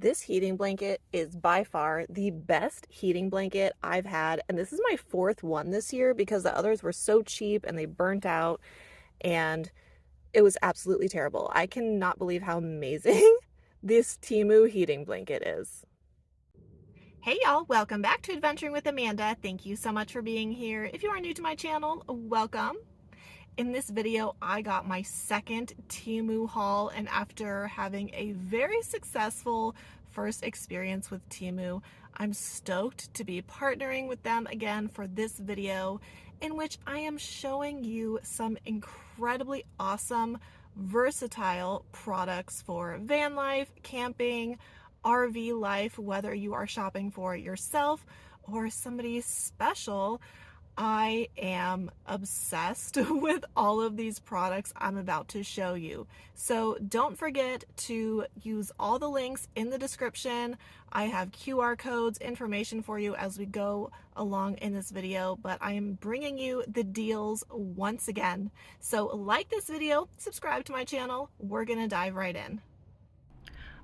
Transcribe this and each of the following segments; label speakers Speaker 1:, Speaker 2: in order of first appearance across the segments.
Speaker 1: This heating blanket is by far the best heating blanket I've had, and this is my fourth one this year because the others were so cheap and they burnt out, and it was absolutely terrible. I cannot believe how amazing this Temu heating blanket is. Hey y'all, welcome back to Adventuring with Amanda. Thank you so much for being here. If you are new to my channel, welcome. In this video, I got my second Temu haul, and after having a very successful first experience with Temu, I'm stoked to be partnering with them again for this video, in which I am showing you some incredibly awesome, versatile products for van life, camping, RV life, whether you are shopping for yourself or somebody special. I am obsessed with all of these products I'm about to show you. So don't forget to use all the links in the description. I have QR codes, information for you as we go along in this video, but I am bringing you the deals once again. So like this video, subscribe to my channel. We're gonna dive right in.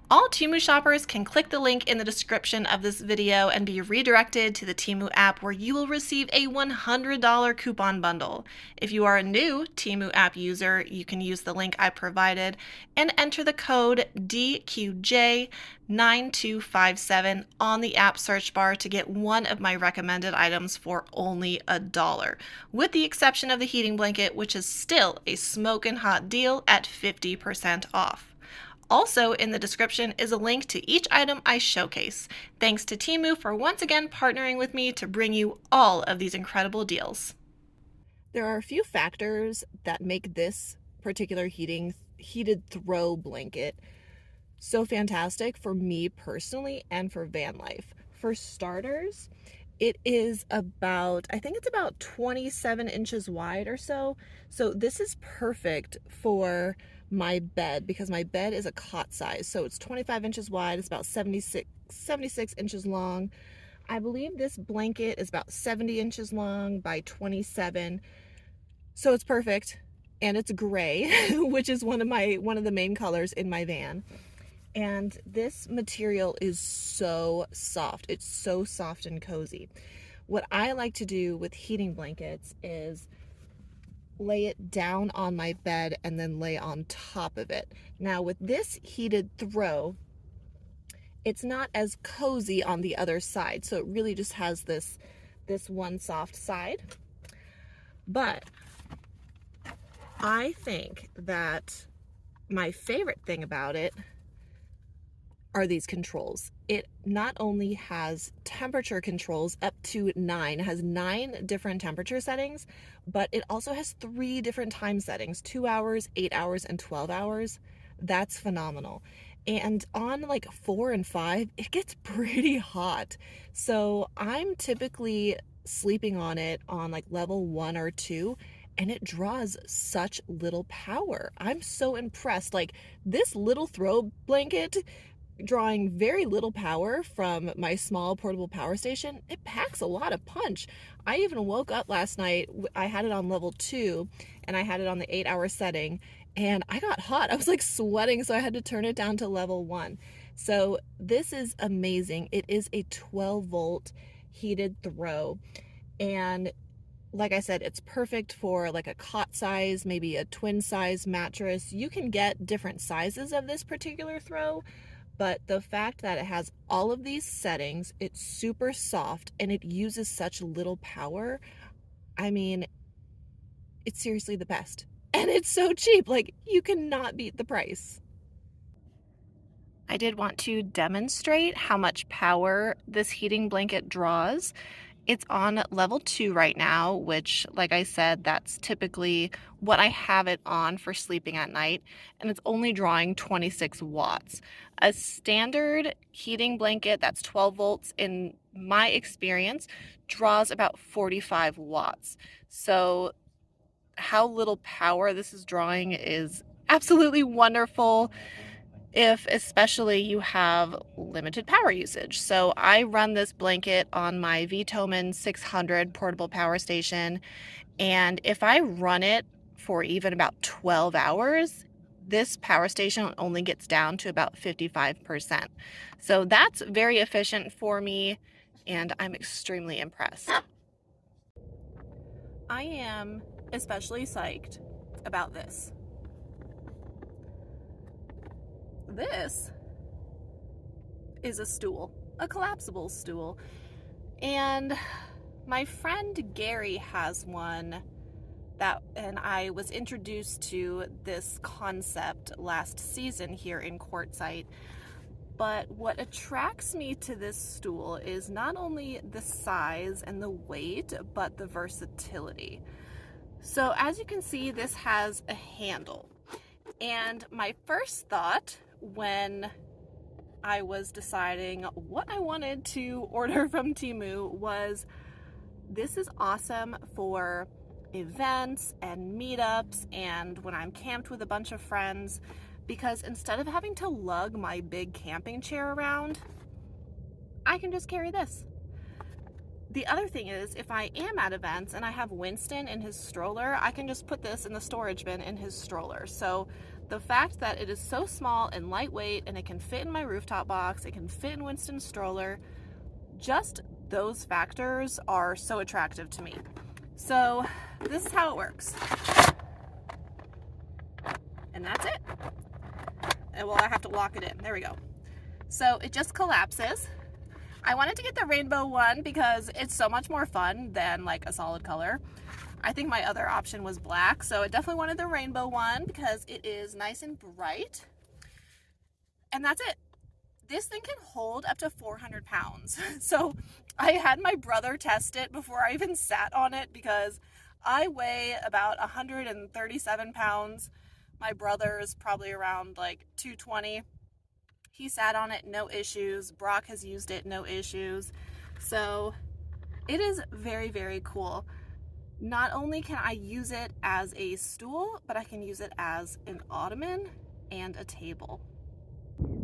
Speaker 1: All Temu shoppers can click the link in the description of this video and be redirected to the Temu app, where you will receive a $100 coupon bundle. If you are a new Temu app user, you can use the link I provided and enter the code DQJ9257 on the app search bar to get one of my recommended items for only $1, with the exception of the heating blanket, which is still a smoking hot deal at 50% off. Also in the description is a link to each item I showcase. Thanks to Temu for once again partnering with me to bring you all of these incredible deals. There are a few factors that make this particular heated throw blanket so fantastic for me personally and for van life. For starters, it is about, I think it's about 27 inches wide or so. So this is perfect for my bed because my bed is a cot size. So it's 25 inches wide. It's about 76 inches long. I believe this blanket is about 70 inches long by 27. So it's perfect. And it's gray, which is one of the main colors in my van. And this material is so soft. It's so soft and cozy. What I like to do with heating blankets is lay it down on my bed and then lay on top of it. Now with this heated throw, it's not as cozy on the other side. So it really just has this one soft side. But I think that my favorite thing about it are these controls. It not only has temperature controls up to 9, it has 9 different temperature settings, but it also has 3 different time settings, 2 hours, 8 hours, and 12 hours. That's phenomenal. And on like 4 and 5, it gets pretty hot. So I'm typically sleeping on it on like level 1 or 2, and it draws such little power. I'm so impressed. Like this little throw blanket, drawing very little power from my small portable power station, it packs a lot of punch. I even woke up last night, I had it on level 2 and I had it on the 8-hour setting, and I got hot. I was like sweating, so I had to turn it down to level 1. So this is amazing. It is a 12-volt heated throw, and like I said, it's perfect for like a cot size, maybe a twin size mattress. You can get different sizes of this particular throw, but the fact that it has all of these settings, it's super soft, and it uses such little power, I mean, it's seriously the best. And it's so cheap, like you cannot beat the price. I did want to demonstrate how much power this heating blanket draws. It's on level 2 right now, which, like I said, that's typically what I have it on for sleeping at night, and it's only drawing 26 watts. A standard heating blanket that's 12 volts, in my experience, draws about 45 watts. So how little power this is drawing is absolutely wonderful, if especially you have limited power usage. So I run this blanket on my Vitomin 600 portable power station, and if I run it for even about 12 hours, this power station only gets down to about 55%. So that's very efficient for me, and I'm extremely impressed. I am especially psyched about this. This is a stool, a collapsible stool. And my friend Gary has one and I was introduced to this concept last season here in Quartzsite. But what attracts me to this stool is not only the size and the weight, but the versatility. So as you can see, this has a handle. And my first thought when I was deciding what I wanted to order from Temu was, this is awesome for events and meetups and when I'm camped with a bunch of friends, because instead of having to lug my big camping chair around, I can just carry this. The other thing is, if I am at events and I have Winston in his stroller, I can just put this in the storage bin in his stroller. So the fact that it is so small and lightweight and it can fit in my rooftop box, it can fit in Winston's stroller, just those factors are so attractive to me. So this is how it works. And that's it. And well, I have to lock it in. There we go. So it just collapses. I wanted to get the rainbow one because it's so much more fun than like a solid color. I think my other option was black, so I definitely wanted the rainbow one because it is nice and bright. And that's it. This thing can hold up to 400 pounds. So I had my brother test it before I even sat on it because I weigh about 137 pounds. My brother is probably around like 220. He sat on it, no issues. Brock has used it, no issues. So it is very, very cool. Not only can I use it as a stool, but I can use it as an ottoman and a table.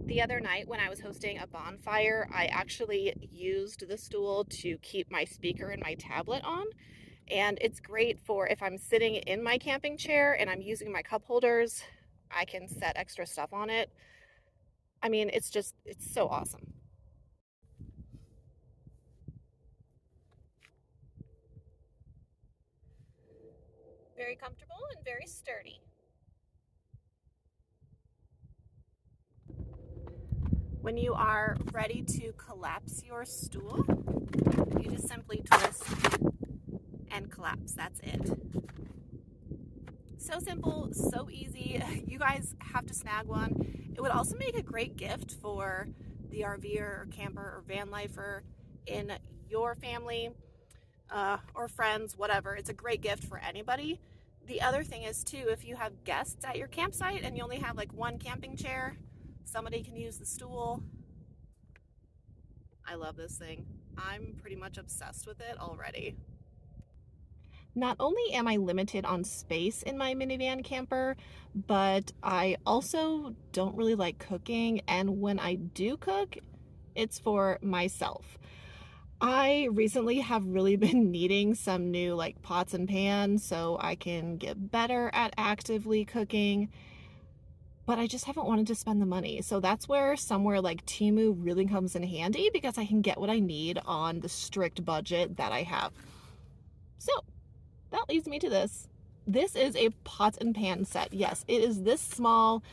Speaker 1: The other night when I was hosting a bonfire, I actually used the stool to keep my speaker and my tablet on. And it's great for if I'm sitting in my camping chair and I'm using my cup holders, I can set extra stuff on it. I mean, it's so awesome. Very comfortable and very sturdy. When you are ready to collapse your stool, you just simply twist and collapse. That's it. So simple, so easy. You guys have to snag one. It would also make a great gift for the RVer or camper or van lifer in your family or friends, whatever. It's a great gift for anybody. The other thing is too, if you have guests at your campsite and you only have like one camping chair, somebody can use the stool. I love this thing. I'm pretty much obsessed with it already. Not only am I limited on space in my minivan camper, but I also don't really like cooking, and when I do cook, it's for myself. I recently have really been needing some new like pots and pans so I can get better at actively cooking, but I just haven't wanted to spend the money. So that's where somewhere like Temu really comes in handy, because I can get what I need on the strict budget that I have. So that leads me to this. This is a pot and pan set. Yes, it is this small,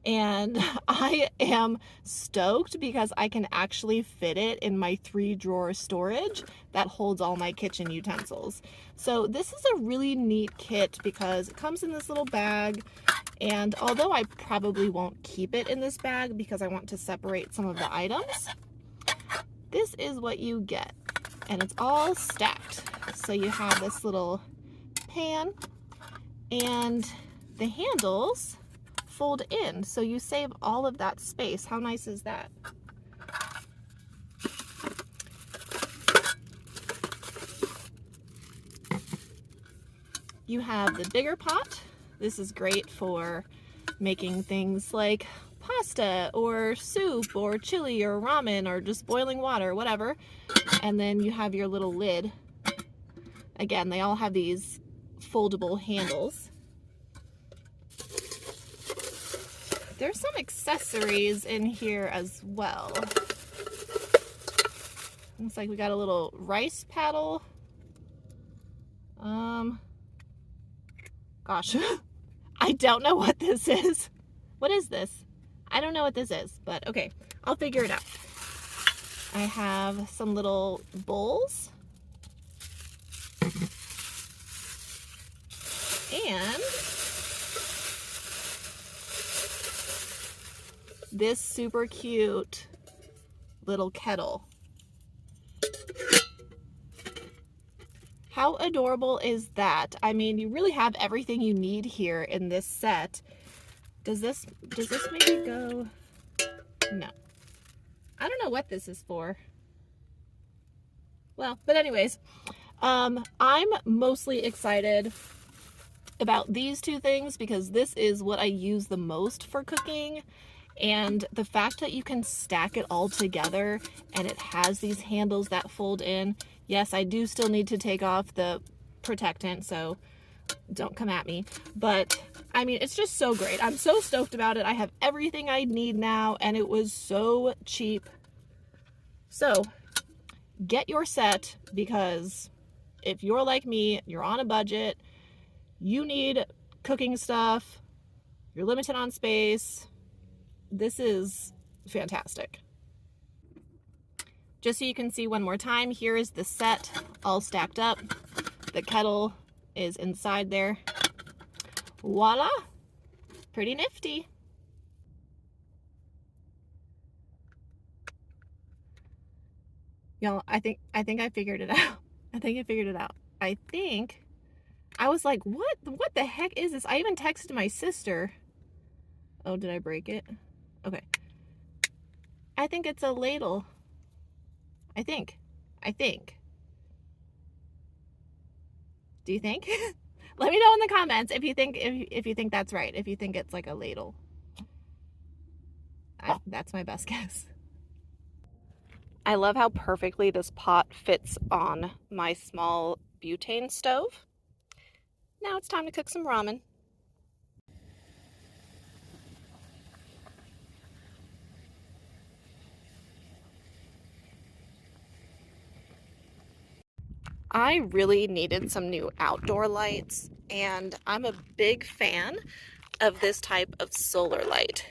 Speaker 1: and I am stoked because I can actually fit it in my 3-drawer storage that holds all my kitchen utensils. So this is a really neat kit because it comes in this little bag, and although I probably won't keep it in this bag because I want to separate some of the items, this is what you get, and it's all stacked. So you have this little pan, and the handles fold in, so you save all of that space. How nice is that? You have the bigger pot. This is great for making things like pasta or soup or chili or ramen or just boiling water, whatever. And then you have your little lid. Again, they all have these foldable handles. there's some accessories in here as well. Looks like we got a little rice paddle. Gosh, I don't know what this is. What is this? I don't know what this is, but okay, I'll figure it out. I have some little bowls. And this super cute little kettle. How adorable is that? I mean, you really have everything you need here in this set. Does this maybe go? No. I don't know what this is for. Well, but anyways, I'm mostly excited about these two things because this is what I use the most for cooking. And the fact that you can stack it all together and it has these handles that fold in. Yes, I do still need to take off the protectant, so don't come at me. But I mean, it's just so great. I'm so stoked about it. I have everything I need now and it was so cheap. So get your set, because if you're like me, you're on a budget, you need cooking stuff, you're limited on space. This is fantastic. Just so you can see one more time, here is the set all stacked up. The kettle is inside there. Voila! Pretty nifty. Y'all, I think I figured it out. I think I figured it out. I think I was like, what the heck is this? I even texted my sister. Oh, did I break it? Okay. I think it's a ladle. I think. Do you think? Let me know in the comments if you think that's right. If you think it's like a ladle. That's my best guess. I love how perfectly this pot fits on my small butane stove. Now it's time to cook some ramen. I really needed some new outdoor lights, and I'm a big fan of this type of solar light.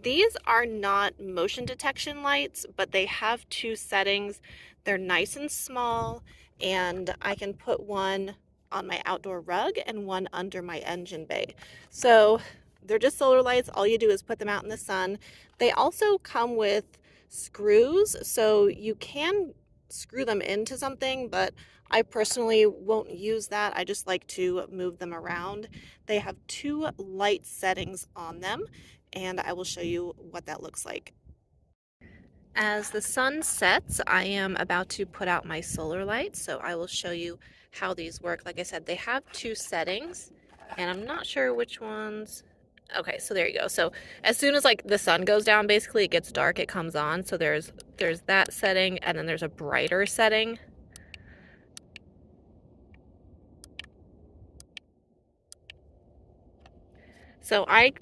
Speaker 1: These are not motion detection lights, but they have two settings. They're nice and small, and I can put one on my outdoor rug and one under my engine bay. So they're just solar lights. All you do is put them out in the sun. They also come with screws, so you can screw them into something, but I personally won't use that. I just like to move them around. They have two light settings on them, and I will show you what that looks like. As the sun sets, I am about to put out my solar lights, so I will show you how these work. Like I said, they have two settings, and I'm not sure which ones. Okay, so there you go. So as soon as like the sun goes down, basically it gets dark, it comes on. So there's that setting, and then there's a brighter setting. So I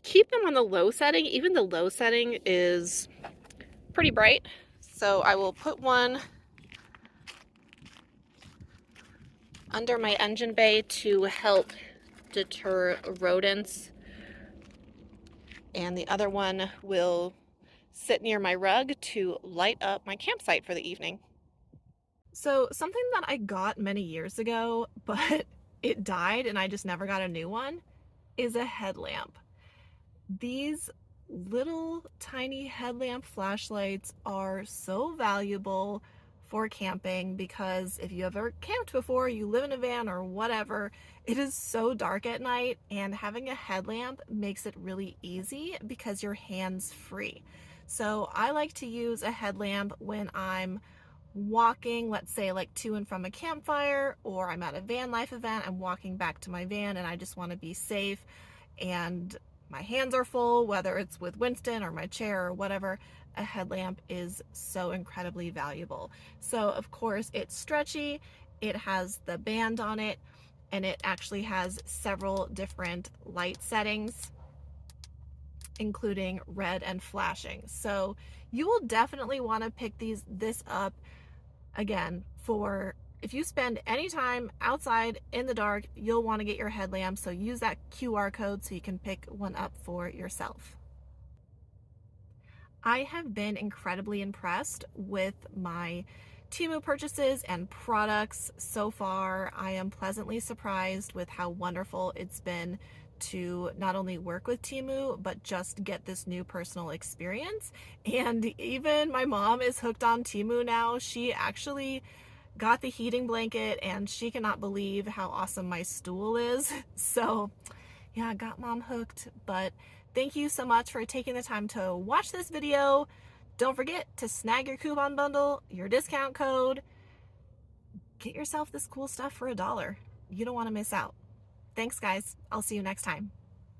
Speaker 1: keep them on the low setting. Even the low setting is pretty bright. So I will put one under my engine bay to help deter rodents, and the other one will sit near my rug to light up my campsite for the evening. So something that I got many years ago, but it died and I just never got a new one, is a headlamp. These little tiny headlamp flashlights are so valuable for camping, because if you ever camped before, you live in a van or whatever, it is so dark at night, and having a headlamp makes it really easy because you're hands free. So I like to use a headlamp when I'm walking, let's say like to and from a campfire, or I'm at a van life event, I'm walking back to my van and I just want to be safe and my hands are full, whether it's with Winston or my chair or whatever. A headlamp is so incredibly valuable. So of course it's stretchy, it has the band on it, and it actually has several different light settings. including red and flashing. So you will definitely want to pick this up again for if you spend any time outside in the dark, you'll want to get your headlamp. So use that QR code so you can pick one up for yourself. I have been incredibly impressed with my Temu purchases and products so far. I am pleasantly surprised with how wonderful it's been to not only work with Temu, but just get this new personal experience. And even my mom is hooked on Temu now. She actually got the heating blanket and she cannot believe how awesome my stool is. So yeah, I got mom hooked. But thank you so much for taking the time to watch this video. Don't forget to snag your coupon bundle, your discount code. Get yourself this cool stuff for $1. You don't want to miss out. Thanks, guys. I'll see you next time.